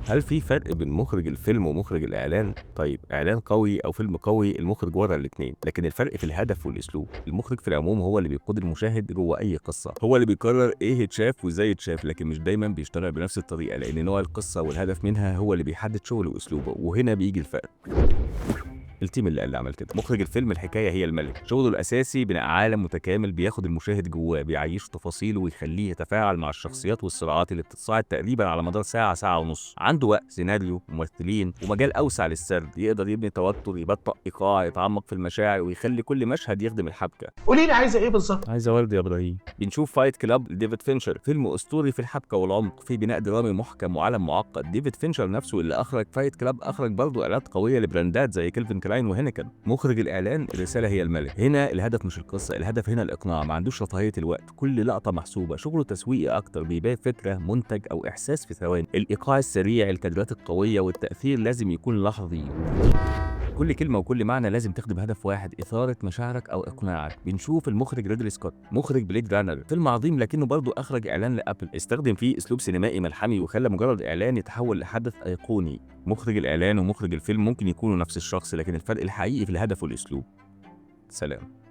هل في فرق بين مخرج الفيلم ومخرج الإعلان؟ طيب إعلان قوي أو فيلم قوي المخرج ورا الاتنين، لكن الفرق في الهدف والأسلوب. المخرج في العموم هو اللي بيقود المشاهد جوه أي قصة، هو اللي بيقرر إيه يتشاف وإزاي يتشاف، لكن مش دايما بيشتغل بنفس الطريقة، لأن نوع القصة والهدف منها هو اللي بيحدد شغله وأسلوبه، وهنا بيجي الفرق. التيم اللي عمل كده. مخرج الفيلم الحكايه هي الملك، شغله الاساسي بناء عالم متكامل بياخد المشاهد جواه، بيعيشه تفاصيله ويخليه يتفاعل مع الشخصيات والصراعات اللي بتتصاعد تقريبا على مدار ساعه، ساعه ونص. عنده وقت، سيناريو، ممثلين، ومجال اوسع للسرد، يقدر يبني توتر، يبطئ ايقاع، يتعمق في المشاعر، ويخلي كل مشهد يخدم الحبكه. قولي لي عايزه ايه بالظبط؟ عايزه ورد يا ابراهيم. بنشوف فايت كلاب لديفيد فينشر، فيلم اسطوري في الحبكه والعمق، في بناء درامي محكم وعالم معقد. ديفيد فينشر نفسه اللي اخرج فايت كلاب اخرج برضه اعلانات قويه لبراندات زي كيلفين كلاين وهينكن. مخرج الاعلان الرساله هي الملك، هنا الهدف مش القصه، الهدف هنا الاقناع، ما عندوش رفاهيه الوقت، كل لقطه محسوبه، شغله تسويقي اكتر، بيبيع فكره، منتج او احساس في ثواني. الايقاع السريع، الكادرات القويه، والتاثير لازم يكون لحظي. كل كلمة وكل معنى لازم تخدم هدف واحد، إثارة مشاعرك أو إقناعك. بنشوف المخرج ريدلي سكوت، مخرج بليد رانر، فيلم عظيم لكنه برضه أخرج إعلان لأبل، استخدم فيه أسلوب سينمائي ملحمي وخلى مجرد إعلان يتحول لحدث أيقوني. مخرج الإعلان ومخرج الفيلم ممكن يكونوا نفس الشخص، لكن الفرق الحقيقي في الهدف والأسلوب. سلام.